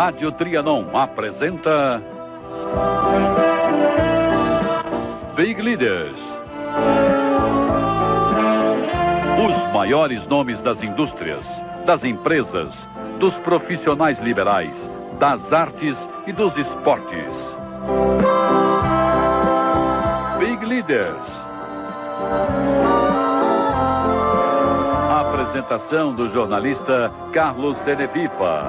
Rádio Trianon apresenta Big Leaders. Os maiores nomes das indústrias, das empresas, dos profissionais liberais, das artes e dos esportes. Big Leaders. A apresentação do jornalista Carlos Seneviva.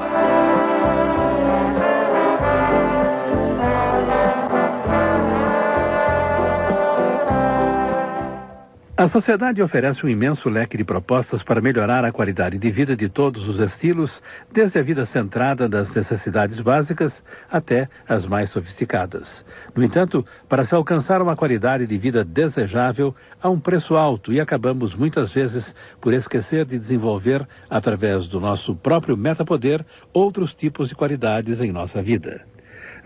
A sociedade oferece um imenso leque de propostas para melhorar a qualidade de vida de todos os estilos, desde a vida centrada nas necessidades básicas até as mais sofisticadas. No entanto, para se alcançar uma qualidade de vida desejável, há um preço alto e acabamos muitas vezes por esquecer de desenvolver, através do nosso próprio metapoder, outros tipos de qualidades em nossa vida.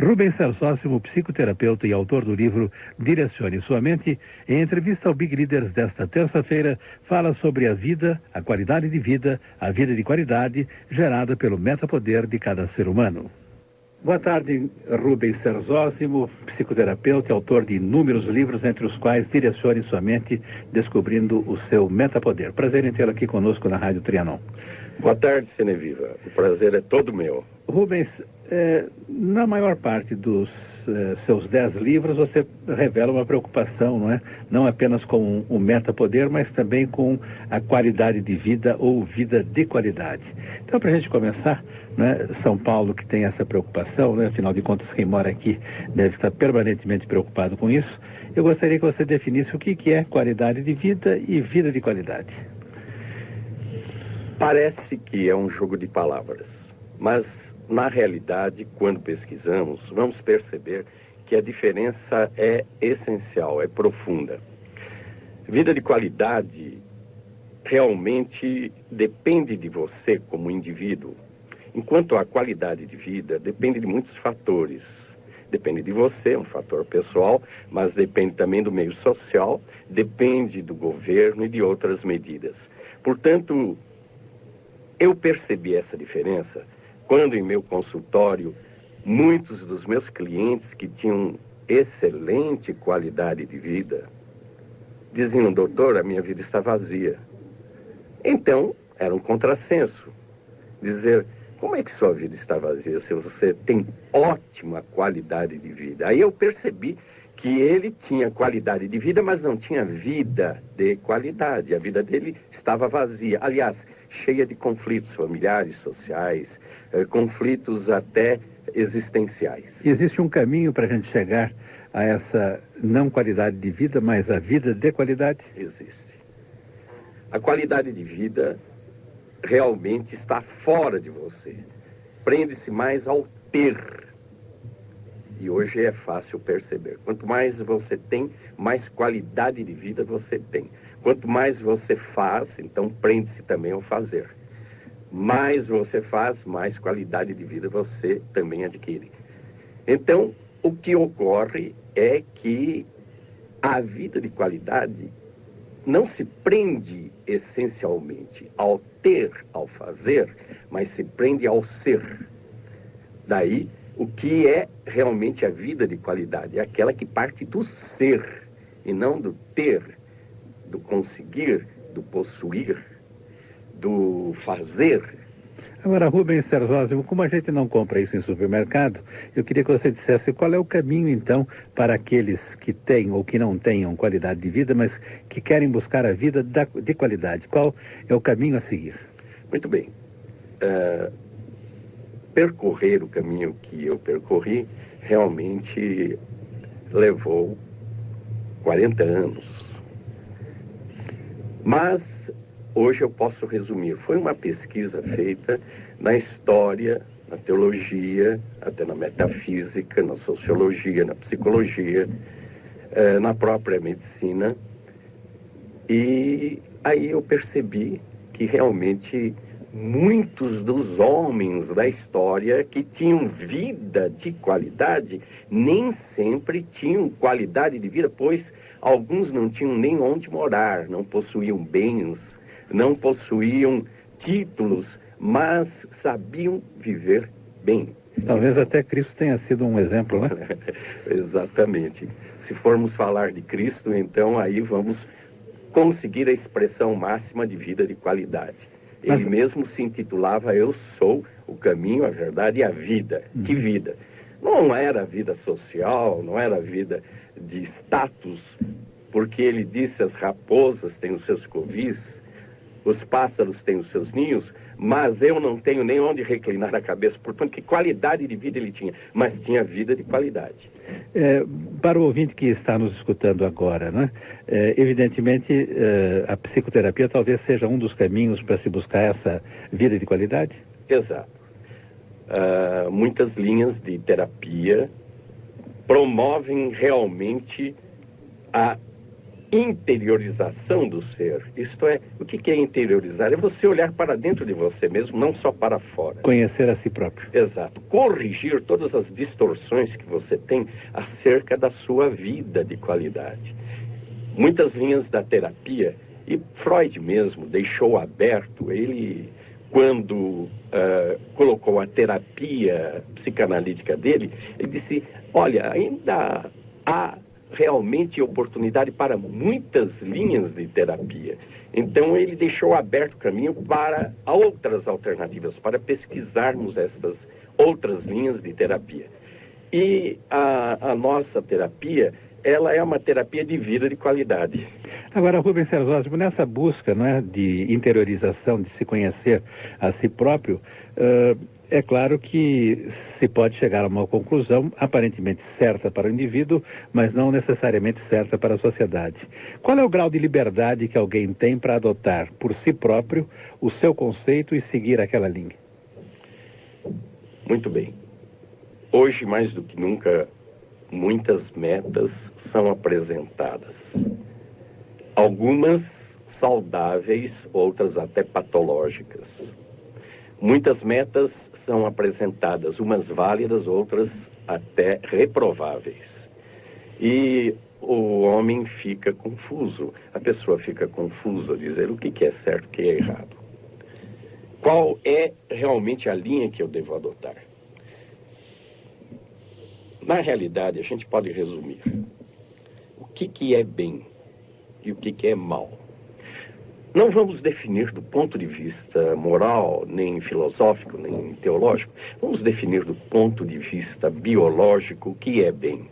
Rubens Sersósimo, psicoterapeuta e autor do livro Direcione Sua Mente, em entrevista ao Big Leaders desta terça-feira, fala sobre a vida, a qualidade de vida, a vida de qualidade gerada pelo metapoder de cada ser humano. Boa tarde, Rubens Sersósimo, psicoterapeuta e autor de inúmeros livros, entre os quais Direcione Sua Mente, descobrindo o seu metapoder. Prazer em tê-lo aqui conosco na Rádio Trianon. Boa tarde, Seneviva. O prazer é todo meu. Rubens, na maior parte dos seus 10 livros, você revela uma preocupação, não é? Não apenas com o metapoder, mas também com a qualidade de vida ou vida de qualidade. Então, para a gente começar, né, São Paulo, que tem essa preocupação, né, afinal de contas, quem mora aqui deve estar permanentemente preocupado com isso, eu gostaria que você definisse o que é qualidade de vida e vida de qualidade. Parece que é um jogo de palavras, mas na realidade, quando pesquisamos, vamos perceber que a diferença é essencial, é profunda. Vida de qualidade realmente depende de você como indivíduo, enquanto a qualidade de vida depende de muitos fatores. Depende de você, um fator pessoal, mas depende também do meio social, depende do governo e de outras medidas. Portanto, eu percebi essa diferença quando em meu consultório, muitos dos meus clientes que tinham excelente qualidade de vida, diziam: doutor, a minha vida está vazia. Então, era um contrassenso dizer: como é que sua vida está vazia se você tem ótima qualidade de vida? Aí eu percebi que ele tinha qualidade de vida, mas não tinha vida de qualidade. A vida dele estava vazia. Aliás, cheia de conflitos familiares, sociais, conflitos até existenciais. Existe um caminho para a gente chegar a essa não qualidade de vida, mas a vida de qualidade? Existe. A qualidade de vida realmente está fora de você. Prende-se mais ao ter. E hoje é fácil perceber. Quanto mais você tem, mais qualidade de vida você tem. Quanto mais você faz, então prende-se também ao fazer. Mais você faz, mais qualidade de vida você também adquire. Então, o que ocorre é que a vida de qualidade não se prende essencialmente ao ter, ao fazer, mas se prende ao ser. Daí, o que é realmente a vida de qualidade? É aquela que parte do ser, e não do ter, do conseguir, do possuir, do fazer. Agora, Rubens Sersósimo, como a gente não compra isso em supermercado, eu queria que você dissesse qual é o caminho, então, para aqueles que têm ou que não tenham qualidade de vida, mas que querem buscar a vida de qualidade. Qual é o caminho a seguir? Muito bem. Percorrer o caminho que eu percorri realmente levou 40 anos. Mas hoje eu posso resumir. Foi uma pesquisa feita na história, na teologia, até na metafísica, na sociologia, na psicologia, na própria medicina. E aí eu percebi que realmente muitos dos homens da história que tinham vida de qualidade nem sempre tinham qualidade de vida, pois alguns não tinham nem onde morar, não possuíam bens, não possuíam títulos, mas sabiam viver bem. Talvez até Cristo tenha sido um exemplo, né? Exatamente. Se formos falar de Cristo, então aí vamos conseguir a expressão máxima de vida de qualidade. Ele mesmo se intitulava Eu sou o caminho, a verdade e a vida. Que vida? Não era vida social, não era vida de status, porque ele disse as raposas têm os seus covis, os pássaros têm os seus ninhos, mas eu não tenho nem onde reclinar a cabeça. Portanto, que qualidade de vida ele tinha? Mas tinha vida de qualidade. Para o ouvinte que está nos escutando agora, né? Evidentemente, a psicoterapia talvez seja um dos caminhos para se buscar essa vida de qualidade? Exato. Muitas linhas de terapia promovem realmente a interiorização do ser. Isto é, o que é interiorizar? É você olhar para dentro de você mesmo, não só para fora. Conhecer a si próprio. Exato. Corrigir todas as distorções que você tem acerca da sua vida de qualidade. Muitas linhas da terapia, e Freud mesmo deixou aberto, ele, quando colocou a terapia psicanalítica dele, ele disse, olha, ainda há realmente oportunidade para muitas linhas de terapia. Então ele deixou aberto o caminho para outras alternativas, para pesquisarmos estas outras linhas de terapia. E a nossa terapia, ela é uma terapia de vida de qualidade. Agora, Rubens Serzósimo, nessa busca, né, de interiorização, de se conhecer a si próprio, é claro que se pode chegar a uma conclusão aparentemente certa para o indivíduo, mas não necessariamente certa para a sociedade. Qual é o grau de liberdade que alguém tem para adotar por si próprio o seu conceito e seguir aquela linha? Muito bem. Hoje, mais do que nunca, muitas metas são apresentadas. Algumas saudáveis, outras até patológicas. Muitas metas são apresentadas, umas válidas, outras até reprováveis. E o homem fica confuso, a pessoa fica confusa, dizer o que é certo, o que é errado. Qual é realmente a linha que eu devo adotar? Na realidade, a gente pode resumir. O que é bem e o que é mal? Não vamos definir do ponto de vista moral, nem filosófico, nem teológico. Vamos definir do ponto de vista biológico o que é bem.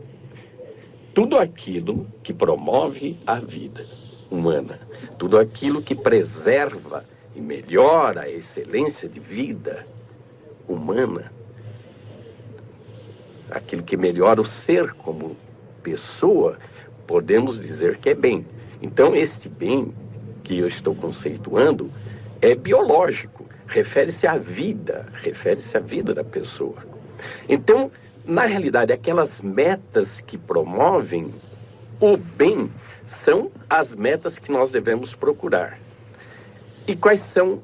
Tudo aquilo que promove a vida humana, tudo aquilo que preserva e melhora a excelência de vida humana, aquilo que melhora o ser como pessoa, podemos dizer que é bem. Então, este bem que eu estou conceituando é biológico, refere-se à vida da pessoa. Então, na realidade, aquelas metas que promovem o bem são as metas que nós devemos procurar. E quais são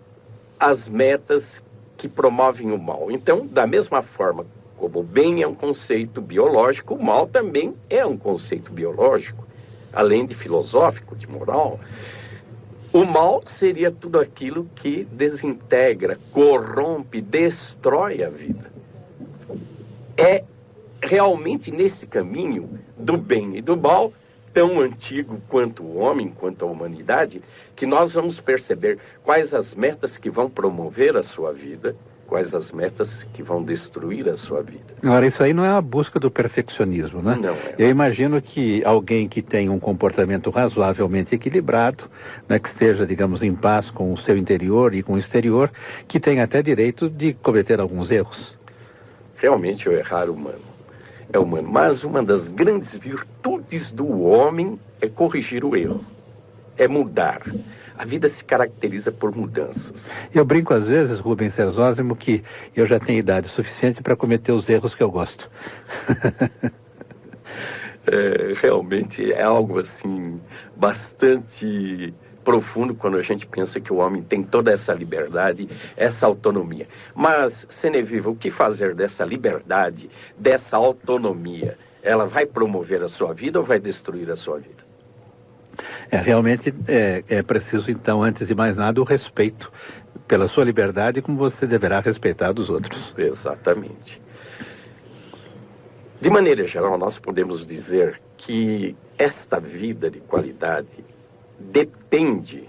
as metas que promovem o mal? Então, da mesma forma como o bem é um conceito biológico, o mal também é um conceito biológico, além de filosófico, de moral. O mal seria tudo aquilo que desintegra, corrompe, destrói a vida. É realmente nesse caminho do bem e do mal, tão antigo quanto o homem, quanto a humanidade, que nós vamos perceber quais as metas que vão promover a sua vida, quais as metas que vão destruir a sua vida. Agora, isso aí não é a busca do perfeccionismo, né? Não é. Eu imagino que alguém que tem um comportamento razoavelmente equilibrado, né, que esteja, digamos, em paz com o seu interior e com o exterior, que tem até direito de cometer alguns erros. Realmente o errar é humano. Mas uma das grandes virtudes do homem é corrigir o erro, é mudar. A vida se caracteriza por mudanças. Eu brinco às vezes, Rubens Serzósimo, que eu já tenho idade suficiente para cometer os erros que eu gosto. Realmente é algo assim bastante profundo quando a gente pensa que o homem tem toda essa liberdade, essa autonomia. Mas, Seneviva, o que fazer dessa liberdade, dessa autonomia? Ela vai promover a sua vida ou vai destruir a sua vida? Realmente é preciso, então, antes de mais nada, o respeito pela sua liberdade, como você deverá respeitar dos outros. Exatamente. De maneira geral, nós podemos dizer que esta vida de qualidade depende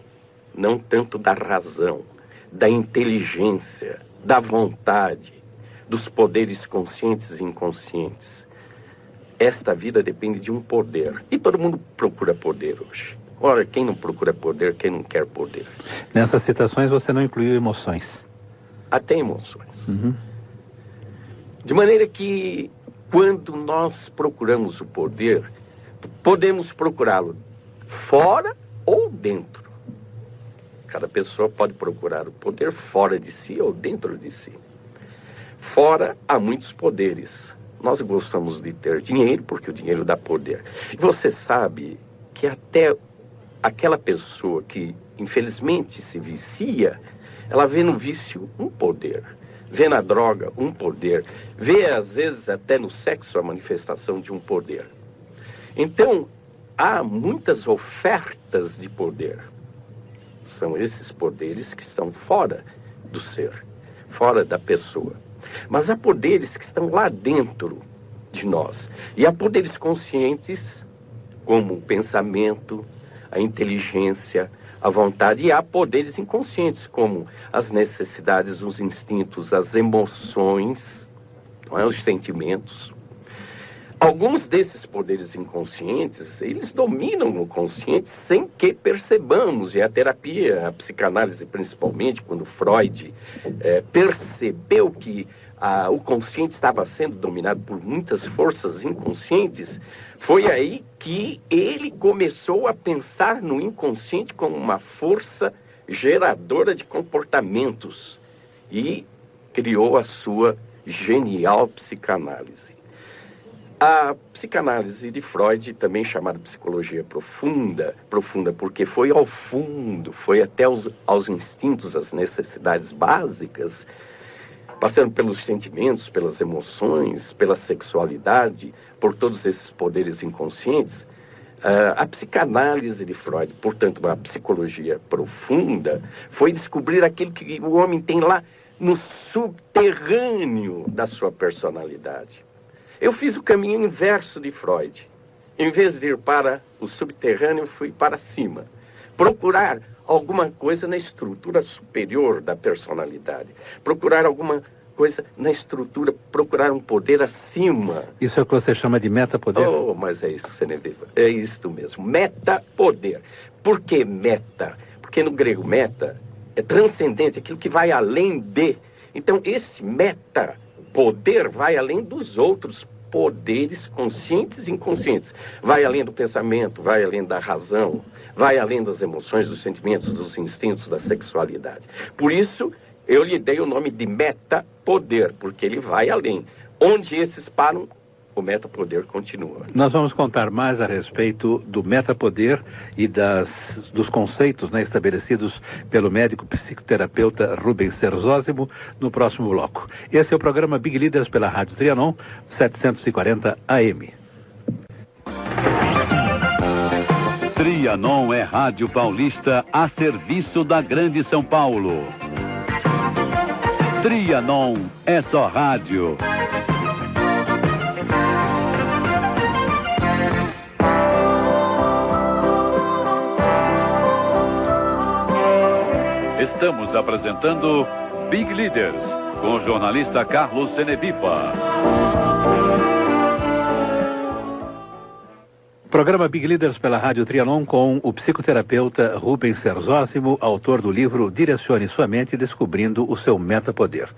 não tanto da razão, da inteligência, da vontade, dos poderes conscientes e inconscientes. Esta vida depende de um poder. E todo mundo procura poder hoje. Ora, quem não procura poder, quem não quer poder? Nessas citações você não incluiu emoções. Até emoções. De maneira que, quando nós procuramos o poder, podemos procurá-lo fora ou dentro. Cada pessoa pode procurar o poder fora de si ou dentro de si. Fora há muitos poderes. Nós gostamos de ter dinheiro porque o dinheiro dá poder. E você sabe que até aquela pessoa que infelizmente se vicia, ela vê no vício um poder. Vê na droga um poder. Vê às vezes até no sexo a manifestação de um poder. Então, há muitas ofertas de poder. São esses poderes que estão fora do ser, fora da pessoa. Mas há poderes que estão lá dentro de nós. E há poderes conscientes, como o pensamento, a inteligência, a vontade. E há poderes inconscientes, como as necessidades, os instintos, as emoções, não é? Os sentimentos. Alguns desses poderes inconscientes, eles dominam o consciente sem que percebamos. E a terapia, a psicanálise principalmente, quando Freud percebeu que o consciente estava sendo dominado por muitas forças inconscientes, foi aí que ele começou a pensar no inconsciente como uma força geradora de comportamentos e criou a sua genial psicanálise. A psicanálise de Freud, também chamada psicologia profunda porque foi ao fundo, foi até aos instintos, às necessidades básicas, passando pelos sentimentos, pelas emoções, pela sexualidade, por todos esses poderes inconscientes. A psicanálise de Freud, portanto, uma psicologia profunda, foi descobrir aquilo que o homem tem lá no subterrâneo da sua personalidade. Eu fiz o caminho inverso de Freud. Em vez de ir para o subterrâneo, fui para cima. Procurar alguma coisa na estrutura superior da personalidade. Procurar alguma coisa na estrutura, procurar um poder acima. Isso é o que você chama de metapoder? Oh, mas é isso, Seneviva. É isto mesmo, metapoder. Por que meta? Porque no grego meta é transcendente, aquilo que vai além de. Então, esse metapoder vai além dos outros poderes conscientes e inconscientes. Vai além do pensamento, vai além da razão, vai além das emoções, dos sentimentos, dos instintos, da sexualidade. Por isso, eu lhe dei o nome de metapoder, porque ele vai além. Onde esses param, o metapoder continua. Nós vamos contar mais a respeito do metapoder e dos conceitos, né, estabelecidos pelo médico psicoterapeuta Rubens Serzósimo no próximo bloco. Esse é o programa Big Leaders pela Rádio Trianon, 740 AM. Trianon é rádio paulista a serviço da Grande São Paulo. Trianon é só rádio. Estamos apresentando Big Leaders, com o jornalista Carlos Seneviva. Programa Big Leaders pela Rádio Trianon com o psicoterapeuta Rubens Serzósimo, autor do livro Direcione Sua Mente, Descobrindo o Seu Metapoder.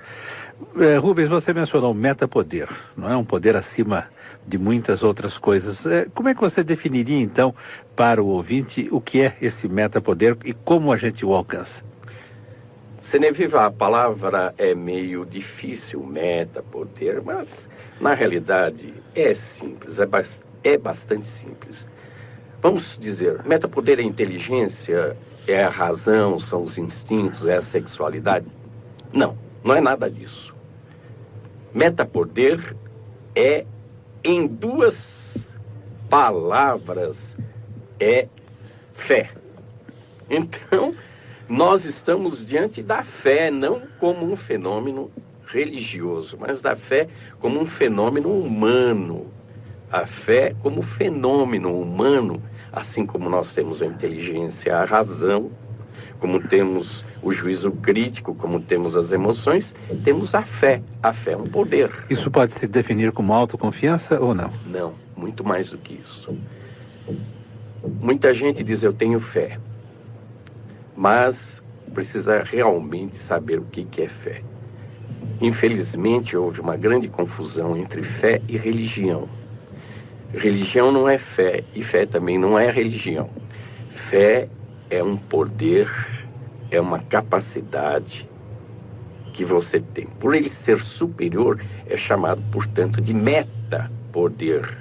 Rubens, você mencionou metapoder, não é? Um poder acima de muitas outras coisas. Como é que você definiria, então, para o ouvinte, o que é esse metapoder e como a gente o alcança? Seneviva, a palavra é meio difícil, metapoder, mas na realidade é simples, é bastante simples. Vamos dizer, metapoder é inteligência, é a razão, são os instintos, é a sexualidade? Não, não é nada disso. Metapoder é, em duas palavras, é fé. Então, Nós estamos diante da fé, não como um fenômeno religioso, mas da fé como um fenômeno humano. A fé como fenômeno humano, assim como nós temos a inteligência, a razão, como temos o juízo crítico, como temos as emoções, temos a fé. A fé é um poder. Isso pode se definir como autoconfiança ou não? Não, muito mais do que isso. Muita gente diz, eu tenho fé, mas precisa realmente saber o que é fé. Infelizmente, houve uma grande confusão entre fé e religião. Religião não é fé, e fé também não é religião. Fé é um poder, é uma capacidade que você tem. Por ele ser superior, é chamado, portanto, de metapoder.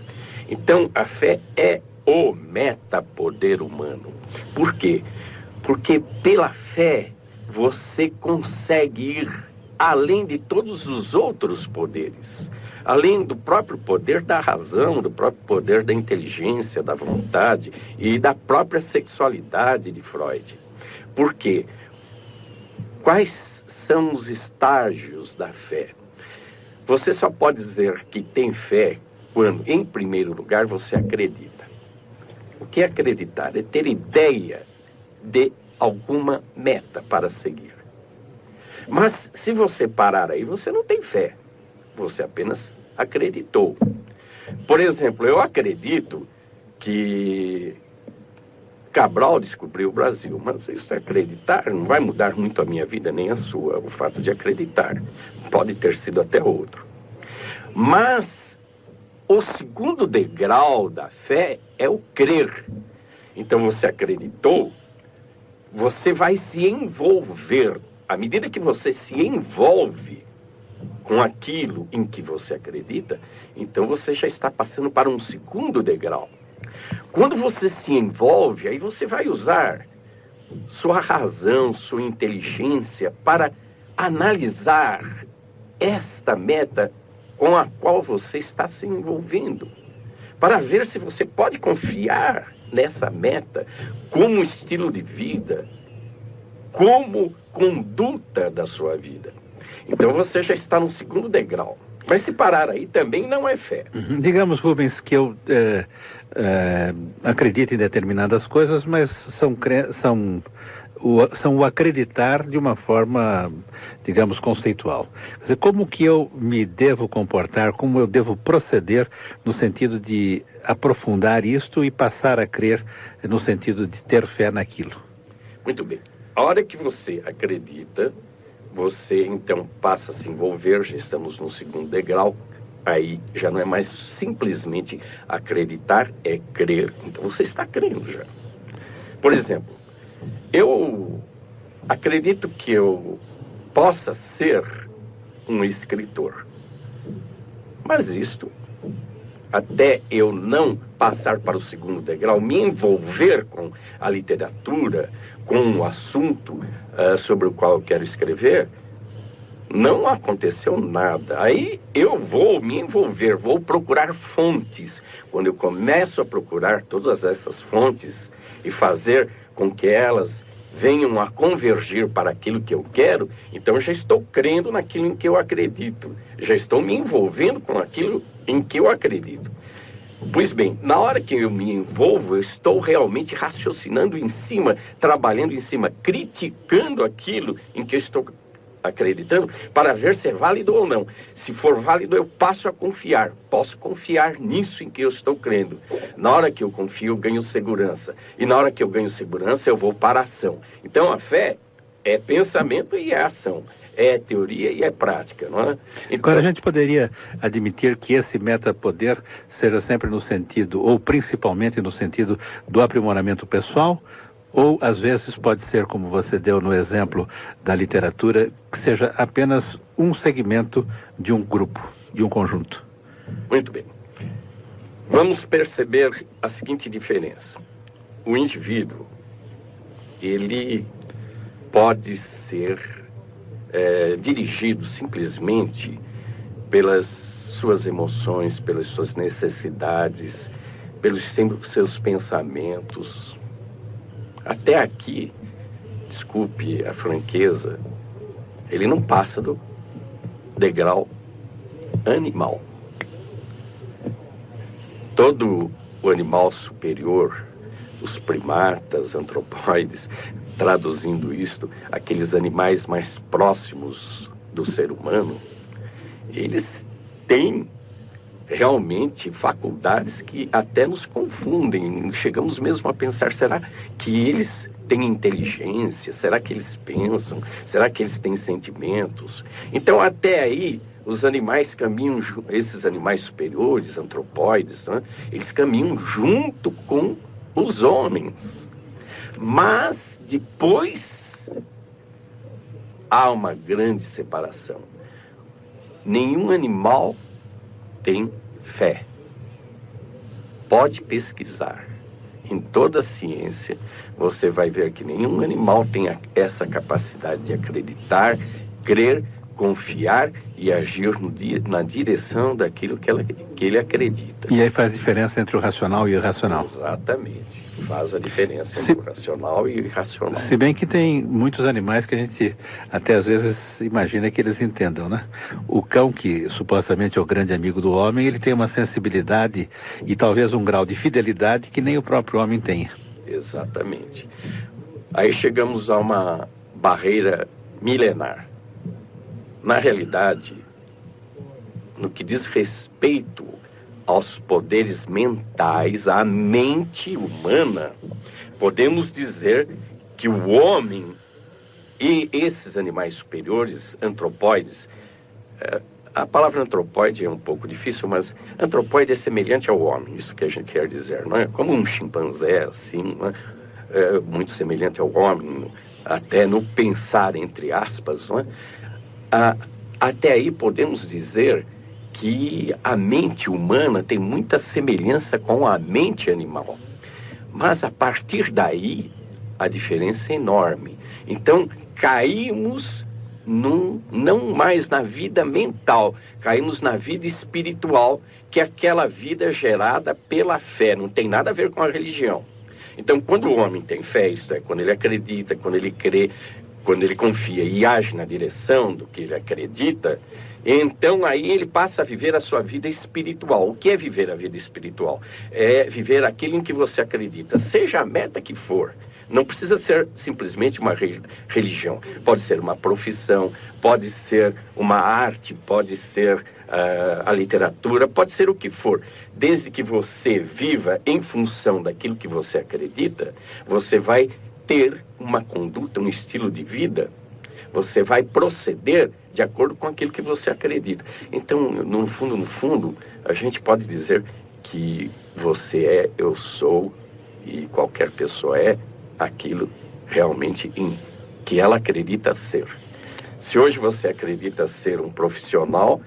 Então, a fé é o metapoder humano. Por quê? Porque pela fé, você consegue ir além de todos os outros poderes. Além do próprio poder da razão, do próprio poder da inteligência, da vontade e da própria sexualidade de Freud. Por quê? Quais são os estágios da fé? Você só pode dizer que tem fé quando, em primeiro lugar, você acredita. O que é acreditar? É ter ideia de alguma meta para seguir. Mas se você parar aí, você não tem fé. Você apenas acreditou. Por exemplo, eu acredito que Cabral descobriu o Brasil, mas isso é acreditar, não vai mudar muito a minha vida, nem a sua, o fato de acreditar. Pode ter sido até outro. Mas o segundo degrau da fé é o crer. Então você acreditou, você vai se envolver. À medida que você se envolve com aquilo em que você acredita, então você já está passando para um segundo degrau. Quando você se envolve, aí você vai usar sua razão, sua inteligência para analisar esta meta com a qual você está se envolvendo, para ver se você pode confiar nessa meta como estilo de vida, como conduta da sua vida. Então você já está no segundo degrau. Mas se parar aí também não é fé. Digamos, Rubens, que eu acredito em determinadas coisas, mas são o acreditar de uma forma, digamos, conceitual. Quer dizer, como que eu me devo comportar, como eu devo proceder no sentido de aprofundar isto e passar a crer no sentido de ter fé naquilo? Muito bem. A hora que você acredita, você então passa a se envolver, já estamos no segundo degrau, aí já não é mais simplesmente acreditar, é crer. Então você está crendo já. Por exemplo, eu acredito que eu possa ser um escritor, mas isto, até eu não passar para o segundo degrau, me envolver com a literatura, com o assunto sobre o qual eu quero escrever, não aconteceu nada. Aí eu vou me envolver, vou procurar fontes. Quando eu começo a procurar todas essas fontes e fazer com que elas venham a convergir para aquilo que eu quero, então já estou crendo naquilo em que eu acredito. Já estou me envolvendo com aquilo em que eu acredito. Pois bem, na hora que eu me envolvo, eu estou realmente raciocinando em cima, trabalhando em cima, criticando aquilo em que eu estou acreditando, para ver se é válido ou não. Se for válido, eu passo a confiar. Posso confiar nisso em que eu estou crendo. Na hora que eu confio, eu ganho segurança. E na hora que eu ganho segurança, eu vou para a ação. Então, a fé é pensamento e é ação. É teoria e é prática, não é? Então, agora, a gente poderia admitir que esse metapoder seja sempre no sentido, ou principalmente no sentido do aprimoramento pessoal, ou às vezes pode ser, como você deu no exemplo da literatura, que seja apenas um segmento de um grupo, de um conjunto. Muito bem. Vamos perceber a seguinte diferença. O indivíduo, ele pode ser dirigido simplesmente pelas suas emoções, pelas suas necessidades, pelos seus pensamentos. Até aqui, desculpe a franqueza, ele não passa do degrau animal. Todo o animal superior, os primatas, antropóides, traduzindo isto, aqueles animais mais próximos do ser humano, eles têm realmente faculdades que até nos confundem. Chegamos mesmo a pensar, será que eles têm inteligência? Será que eles pensam? Será que eles têm sentimentos? Então, até aí, os animais caminham, esses animais superiores, antropóides, né? Eles caminham junto com os homens. Mas, depois, há uma grande separação. Nenhum animal tem fé. Pode pesquisar. Em toda a ciência, você vai ver que nenhum animal tem essa capacidade de acreditar, crer, confiar e agir na direção daquilo que ele acredita. E aí faz diferença entre o racional e o irracional. Exatamente. Faz a diferença entre o racional e o irracional. Se bem que tem muitos animais que a gente até às vezes imagina que eles entendam, né? O cão, que supostamente é o grande amigo do homem, ele tem uma sensibilidade e talvez um grau de fidelidade que nem o próprio homem tenha. Exatamente. Aí chegamos a uma barreira milenar. Na realidade, no que diz respeito aos poderes mentais, à mente humana, podemos dizer que o homem e esses animais superiores, antropóides, a palavra antropóide é um pouco difícil, mas antropóide é semelhante ao homem, isso que a gente quer dizer, não é? Como um chimpanzé, assim, não é? Muito semelhante ao homem, até no pensar, entre aspas, não é? Até aí podemos dizer que a mente humana tem muita semelhança com a mente animal. Mas a partir daí, a diferença é enorme. Então, caímos não mais na vida mental, caímos na vida espiritual, que é aquela vida gerada pela fé, não tem nada a ver com a religião. Então, quando o homem tem fé, isto é, quando ele acredita, quando ele crê, quando ele confia e age na direção do que ele acredita, então aí ele passa a viver a sua vida espiritual. O que é viver a vida espiritual? É viver aquilo em que você acredita, seja a meta que for. Não precisa ser simplesmente uma religião. Pode ser uma profissão, pode ser uma arte, pode ser a literatura, pode ser o que for. Desde que você viva em função daquilo que você acredita, você vai ter uma conduta, um estilo de vida, você vai proceder de acordo com aquilo que você acredita. Então, no fundo, a gente pode dizer que você é, eu sou, e qualquer pessoa é aquilo realmente em que ela acredita ser. Se hoje você acredita ser um profissional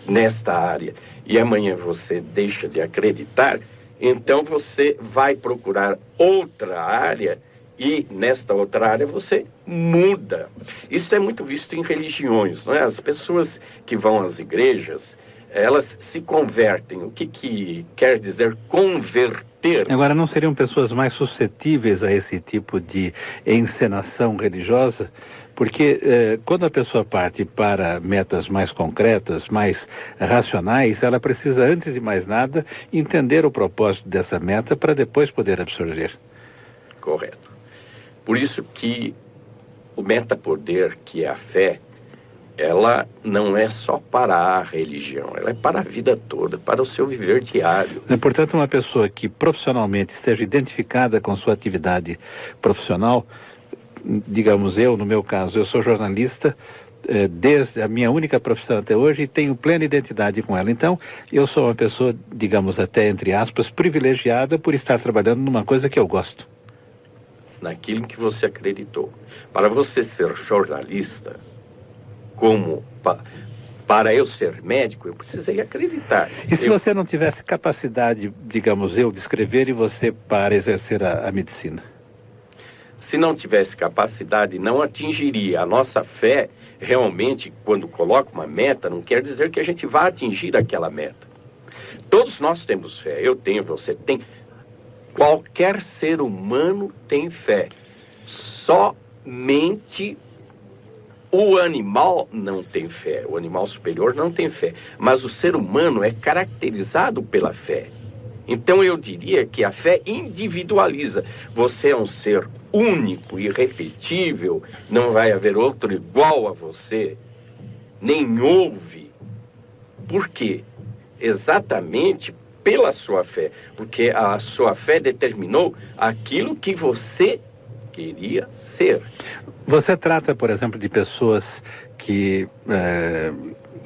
nesta área e amanhã você deixa de acreditar, então você vai procurar outra área e nesta outra área você muda. Isso é muito visto em religiões, não é? As pessoas que vão às igrejas, elas se convertem. O que quer dizer converter? Agora, não seriam pessoas mais suscetíveis a esse tipo de encenação religiosa? Porque quando a pessoa parte para metas mais concretas, mais racionais, ela precisa, antes de mais nada, entender o propósito dessa meta para depois poder absorver. Correto. Por isso que o metapoder, que é a fé, ela não é só para a religião, ela é para a vida toda, para o seu viver diário. Portanto, uma pessoa que profissionalmente esteja identificada com sua atividade profissional, digamos eu, no meu caso, eu sou jornalista desde a minha única profissão até hoje e tenho plena identidade com ela. Então, eu sou uma pessoa, digamos até entre aspas, privilegiada por estar trabalhando numa coisa que eu gosto. Naquilo em que você acreditou. Para você ser jornalista, como para eu ser médico, eu precisei acreditar. E se você não tivesse capacidade, digamos eu, de escrever e você para exercer a medicina? Se não tivesse capacidade, não atingiria. A nossa fé, realmente, quando coloca uma meta, não quer dizer que a gente vá atingir aquela meta. Todos nós temos fé. Eu tenho, você tem. Qualquer ser humano tem fé. somente o animal não tem fé, o animal superior não tem fé, mas o ser humano é caracterizado pela fé. Então eu diria que a fé individualiza. Você é um ser único, irrepetível, não vai haver outro igual a você, nem houve. Por quê? Exatamente pela sua fé, porque a sua fé determinou aquilo que você queria ser. Você trata, por exemplo, de pessoas que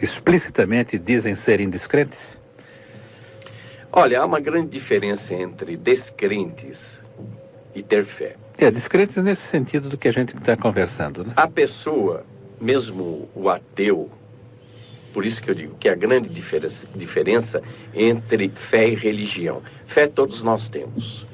explicitamente dizem serem descrentes? Olha, há uma grande diferença entre descrentes e ter fé. Descrentes nesse sentido do que a gente está conversando, né? A pessoa, mesmo o ateu, por isso que eu digo que a grande diferença entre fé e religião. Fé todos nós temos.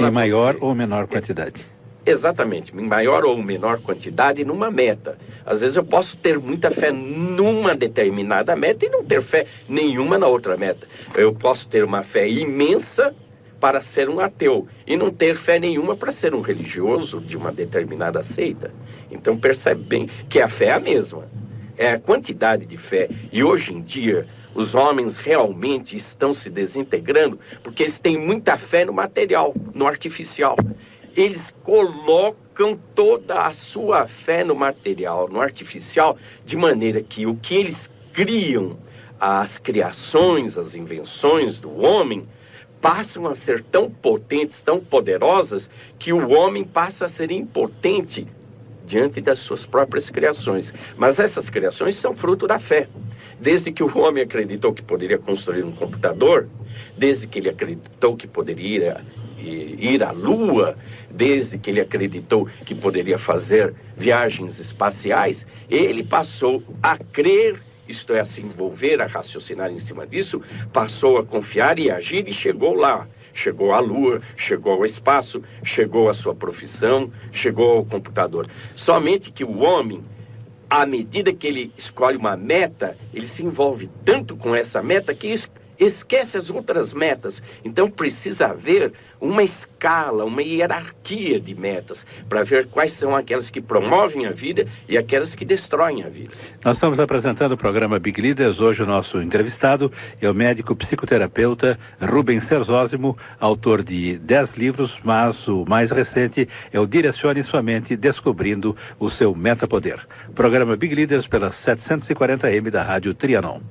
Em maior ou menor quantidade. Exatamente, em maior ou menor quantidade numa meta. Às vezes eu posso ter muita fé numa determinada meta e não ter fé nenhuma na outra meta. Eu posso ter uma fé imensa para ser um ateu e não ter fé nenhuma para ser um religioso de uma determinada seita. Então percebe bem que a fé é a mesma. É a quantidade de fé. E hoje em dia os homens realmente estão se desintegrando porque eles têm muita fé no material, no artificial. Eles colocam toda a sua fé no material, no artificial, de maneira que o que eles criam, as criações, as invenções do homem, passam a ser tão potentes, tão poderosas, que o homem passa a ser impotente diante das suas próprias criações. Mas essas criações são fruto da fé. Desde que o homem acreditou que poderia construir um computador, desde que ele acreditou que poderia ir à Lua, desde que ele acreditou que poderia fazer viagens espaciais, ele passou a crer, isto é, a se envolver, a raciocinar em cima disso, passou a confiar e agir e chegou lá. Chegou à Lua, chegou ao espaço, chegou à sua profissão, chegou ao computador. Somente que o homem, à medida que ele escolhe uma meta, ele se envolve tanto com essa meta que esquece as outras metas. Então precisa haver uma escala, uma hierarquia de metas para ver quais são aquelas que promovem a vida e aquelas que destroem a vida. Nós estamos apresentando o programa Big Leaders. Hoje o nosso entrevistado é o médico psicoterapeuta Rubens Serzósimo, autor de 10 livros, mas o mais recente é o Direcione Sua Mente, Descobrindo o Seu Metapoder. Programa Big Leaders pela 740M da Rádio Trianon.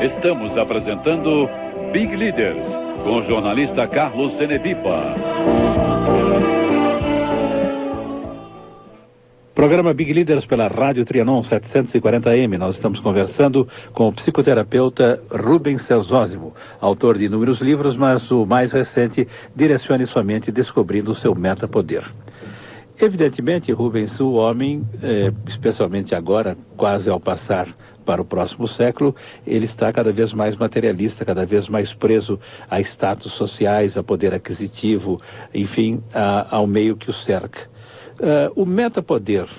Estamos apresentando Big Leaders, com o jornalista Carlos Senevipa. Programa Big Leaders pela Rádio Trianon 740M. Nós estamos conversando com o psicoterapeuta Rubens Serzósimo, autor de inúmeros livros, mas o mais recente, Direcione Sua Mente, Descobrindo o Seu Metapoder. Evidentemente, Rubens, o homem, especialmente agora, quase ao passar para o próximo século, ele está cada vez mais materialista, cada vez mais preso a status sociais, a poder aquisitivo, enfim, ao meio que o cerca. O metapoder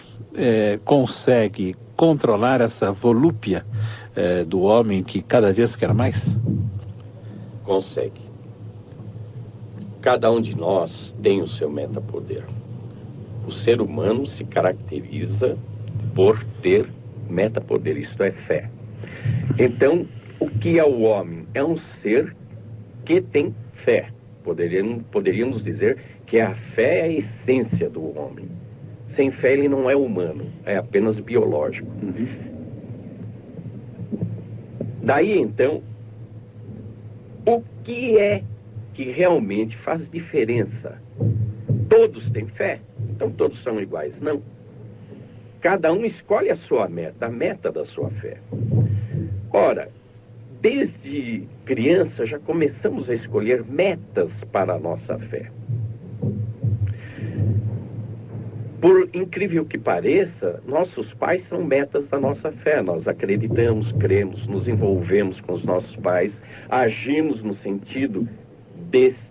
consegue controlar essa volúpia do homem que cada vez quer mais? Consegue. Cada um de nós tem o seu metapoder. O ser humano se caracteriza por ter metapoder, isto é fé. Então, o que é o homem? É um ser que tem fé. Poderíamos dizer que a fé é a essência do homem. Sem fé ele não é humano, é apenas biológico. Daí então, o que é que realmente faz diferença? Todos têm fé? Então todos são iguais? Não. Cada um escolhe a sua meta, a meta da sua fé. Ora, desde criança já começamos a escolher metas para a nossa fé. Por incrível que pareça, nossos pais são metas da nossa fé. Nós acreditamos, cremos, nos envolvemos com os nossos pais, agimos no sentido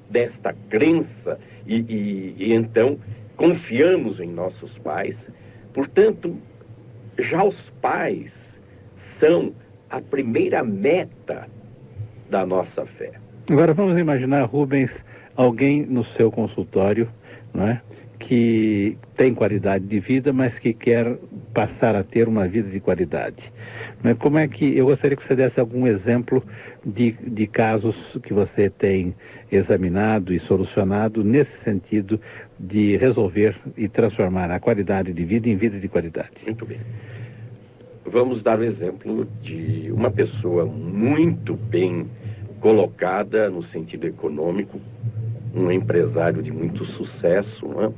desta crença e então confiamos em nossos pais. Portanto, já os pais são a primeira meta da nossa fé. Agora vamos imaginar, Rubens, alguém no seu consultório, não é, que tem qualidade de vida, mas que quer passar a ter uma vida de qualidade. Como é que, eu gostaria que você desse algum exemplo de casos que você tem examinado e solucionado nesse sentido de resolver e transformar a qualidade de vida em vida de qualidade. Muito bem. Vamos dar o exemplo de uma pessoa muito bem colocada no sentido econômico, um empresário de muito sucesso, não é?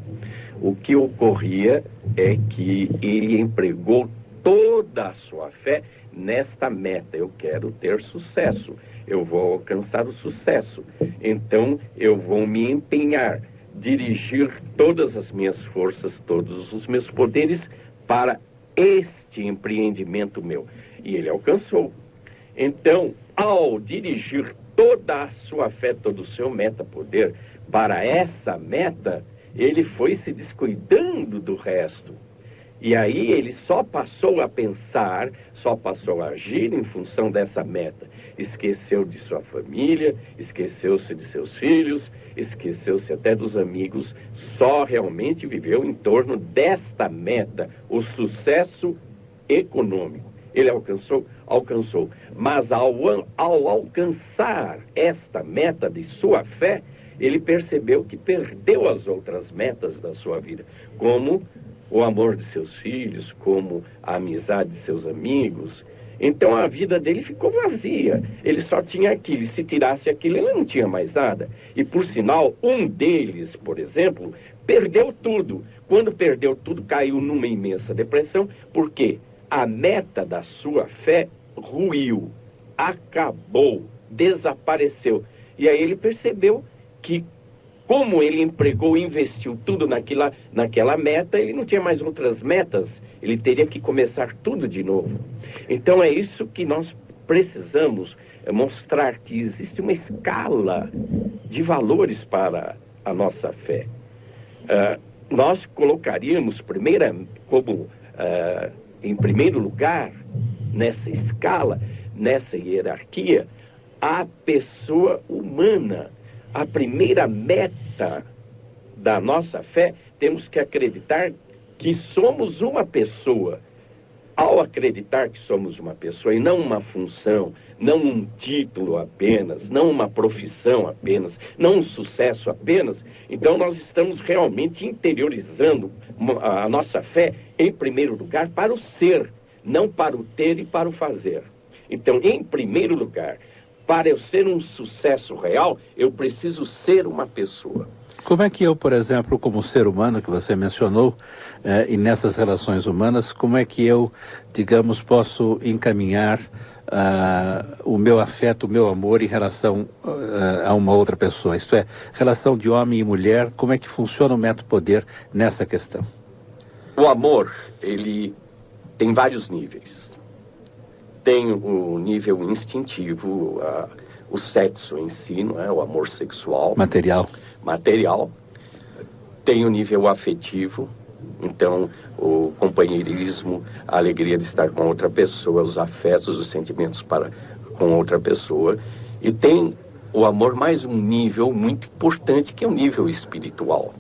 O que ocorria é que ele empregou toda a sua fé nesta meta. Eu quero ter sucesso, eu vou alcançar o sucesso, então eu vou me empenhar, dirigir todas as minhas forças, todos os meus poderes para este empreendimento meu. E ele alcançou. Então, ao dirigir toda a sua fé, todo o seu meta-poder para essa meta, ele foi se descuidando do resto. E aí ele só passou a pensar, só passou a agir em função dessa meta. Esqueceu de sua família, esqueceu-se de seus filhos, esqueceu-se até dos amigos. Só realmente viveu em torno desta meta, o sucesso econômico. Ele alcançou? Alcançou. Mas ao alcançar esta meta de sua fé, ele percebeu que perdeu as outras metas da sua vida, como o amor de seus filhos, como a amizade de seus amigos. Então a vida dele ficou vazia. Ele só tinha aquilo, e se tirasse aquilo, ele não tinha mais nada. E por sinal, um deles, por exemplo, perdeu tudo. Quando perdeu tudo, caiu numa imensa depressão, porque a meta da sua fé ruiu, acabou, desapareceu. E aí ele percebeu que, como ele empregou, investiu tudo naquela meta, ele não tinha mais outras metas, ele teria que começar tudo de novo. Então é isso que nós precisamos mostrar, que existe uma escala de valores para a nossa fé. Nós colocaríamos em primeiro lugar, nessa escala, nessa hierarquia, a pessoa humana. A primeira meta da nossa fé, temos que acreditar que somos uma pessoa. Ao acreditar que somos uma pessoa e não uma função, não um título apenas, não uma profissão apenas, não um sucesso apenas, então nós estamos realmente interiorizando a nossa fé, em primeiro lugar, para o ser, não para o ter e para o fazer. Então, em primeiro lugar, para eu ser um sucesso real, eu preciso ser uma pessoa. Como é que eu, por exemplo, como ser humano, que você mencionou, e nessas relações humanas, como é que eu, digamos, posso encaminhar o meu afeto, o meu amor em relação a uma outra pessoa? Isto é, relação de homem e mulher, como é que funciona o método-poder nessa questão? O amor, ele tem vários níveis. Tem o nível instintivo, o sexo em si, não é? O amor sexual. Material. Tem o nível afetivo, então o companheirismo, a alegria de estar com outra pessoa, os afetos, os sentimentos com outra pessoa. E tem o amor mais um nível muito importante, que é o nível espiritual.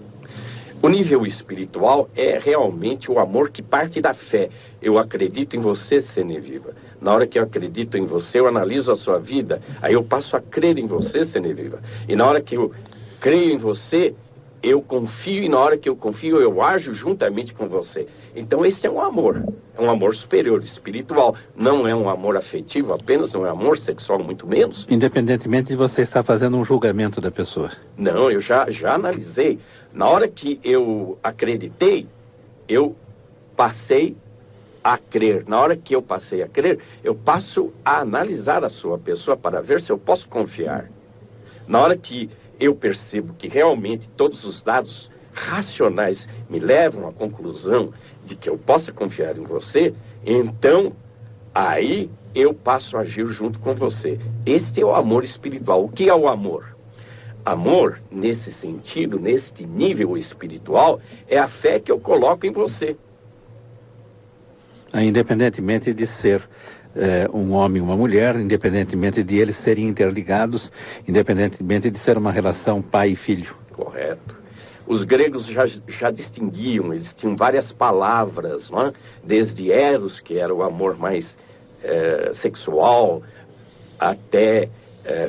O nível espiritual é realmente o amor que parte da fé. Eu acredito em você, Seneviva. Na hora que eu acredito em você, eu analiso a sua vida, aí eu passo a crer em você, Seneviva. E na hora que eu creio em você, eu confio, e na hora que eu confio, eu ajo juntamente com você. Então esse é um amor superior, espiritual. Não é um amor afetivo apenas, não é amor sexual, muito menos. Independentemente de você estar fazendo um julgamento da pessoa. Não, eu já analisei. Na hora que eu acreditei, eu passei a crer. Na hora que eu passei a crer, eu passo a analisar a sua pessoa para ver se eu posso confiar. Na hora que eu percebo que realmente todos os dados racionais me levam à conclusão de que eu possa confiar em você, então aí eu passo a agir junto com você. Este é o amor espiritual. O que é o amor? Amor, nesse sentido, neste nível espiritual, é a fé que eu coloco em você. Independentemente de ser um homem e uma mulher, independentemente de eles serem interligados, independentemente de ser uma relação pai e filho. Correto. Os gregos já distinguiam, eles tinham várias palavras, não é? Desde eros, que era o amor mais sexual, até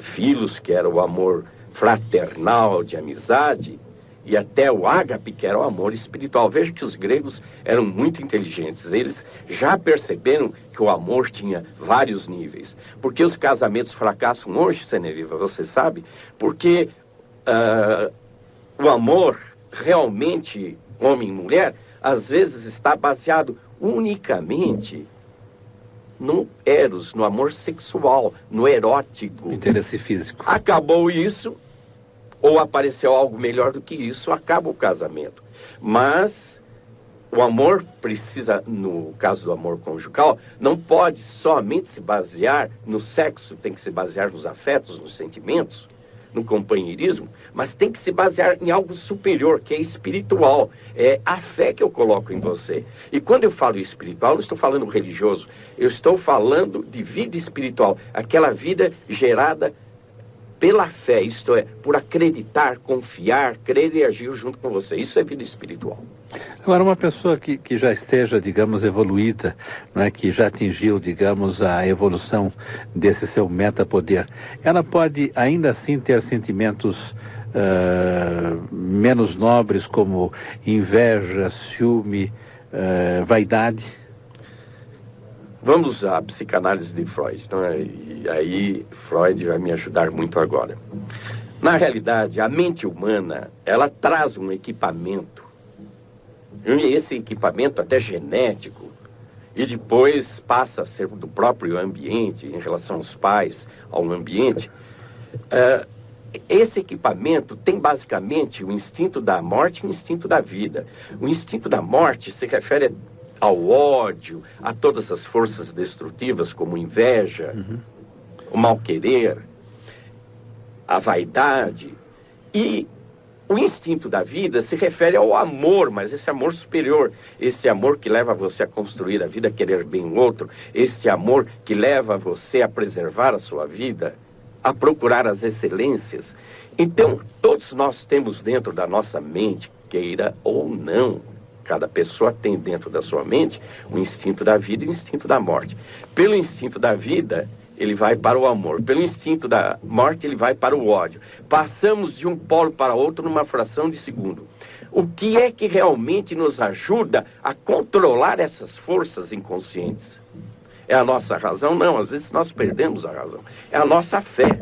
filos, que era o amor fraternal, de amizade, e até o ágape, que era o amor espiritual. Veja que os gregos eram muito inteligentes. Eles já perceberam que o amor tinha vários níveis. Porque os casamentos fracassam hoje, Seneriva, você sabe? Porque o amor, realmente, homem e mulher, às vezes está baseado unicamente no eros, no amor sexual, no erótico. Interesse físico. Acabou isso, ou apareceu algo melhor do que isso, acaba o casamento. Mas o amor precisa, no caso do amor conjugal, não pode somente se basear no sexo, tem que se basear nos afetos, nos sentimentos, no companheirismo, mas tem que se basear em algo superior, que é espiritual. É a fé que eu coloco em você. E quando eu falo espiritual, não estou falando religioso, eu estou falando de vida espiritual, aquela vida gerada pela fé, isto é, por acreditar, confiar, crer e agir junto com você. Isso é vida espiritual. Agora, uma pessoa que já esteja, digamos, evoluída, não é, que já atingiu, digamos, a evolução desse seu metapoder, ela pode ainda assim ter sentimentos menos nobres, como inveja, ciúme, vaidade? Vamos à psicanálise de Freud, não é? E aí Freud vai me ajudar muito agora. Na realidade, a mente humana, ela traz um equipamento, e esse equipamento até genético, e depois passa a ser do próprio ambiente, em relação aos pais, ao ambiente. Esse equipamento tem basicamente o instinto da morte e o instinto da vida. O instinto da morte se refere ao ódio, a todas as forças destrutivas, como inveja, o mal-querer, a vaidade. E o instinto da vida se refere ao amor, mas esse amor superior, esse amor que leva você a construir a vida, a querer bem o outro, esse amor que leva você a preservar a sua vida, a procurar as excelências. Então, todos nós temos dentro da nossa mente, queira ou não, cada pessoa tem dentro da sua mente o instinto da vida e o instinto da morte. Pelo instinto da vida, ele vai para o amor. Pelo instinto da morte, ele vai para o ódio. Passamos de um polo para outro numa fração de segundo. O que é que realmente nos ajuda a controlar essas forças inconscientes? É a nossa razão? Não, às vezes nós perdemos a razão. É a nossa fé.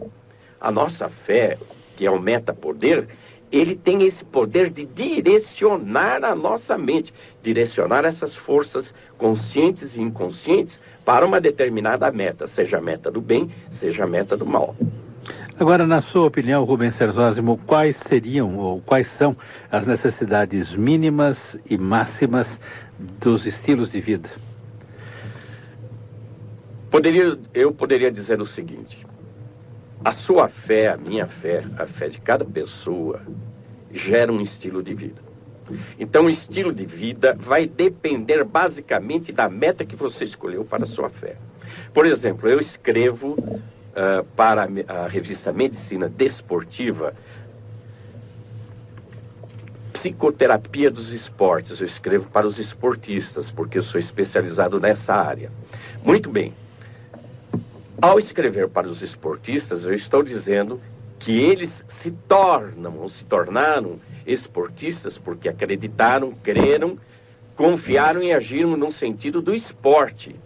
A nossa fé, que é o metapoder, ele tem esse poder de direcionar a nossa mente, direcionar essas forças conscientes e inconscientes para uma determinada meta, seja a meta do bem, seja a meta do mal. Agora, na sua opinião, Rubens Serzósimo, quais seriam ou quais são as necessidades mínimas e máximas dos estilos de vida? Eu poderia dizer o seguinte: a sua fé, a minha fé, a fé de cada pessoa gera um estilo de vida. Então, o estilo de vida vai depender basicamente da meta que você escolheu para a sua fé. Por exemplo, eu escrevo para a revista Medicina Desportiva Psicoterapia dos Esportes. Eu escrevo para os esportistas, porque eu sou especializado nessa área. Muito bem. Ao escrever para os esportistas, eu estou dizendo que eles se tornaram esportistas porque acreditaram, creram, confiaram e agiram no sentido do esporte.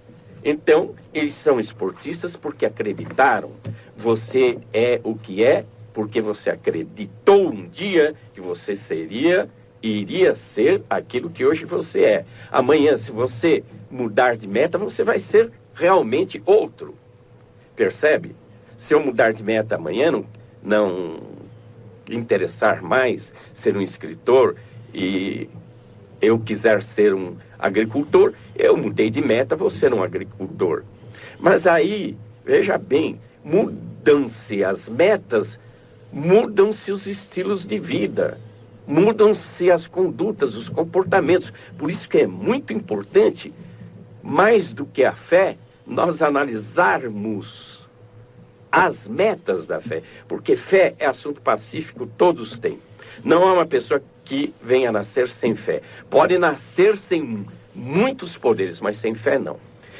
Então, eles são esportistas porque acreditaram. Você é o que é porque você acreditou um dia que você seria e iria ser aquilo que hoje você é. Amanhã, se você mudar de meta, você vai ser realmente outro. Percebe? Se eu mudar de meta amanhã, não interessar mais ser um escritor e eu quiser ser um agricultor, eu mudei de meta, vou ser um agricultor. Mas aí, veja bem, mudam-se as metas, mudam-se os estilos de vida, mudam-se as condutas, os comportamentos. Por isso que é muito importante, mais do que a fé, nós analisarmos as metas da fé, porque fé é assunto pacífico, todos têm. Não há uma pessoa que venha nascer sem fé. Pode nascer sem muitos poderes, mas sem fé não.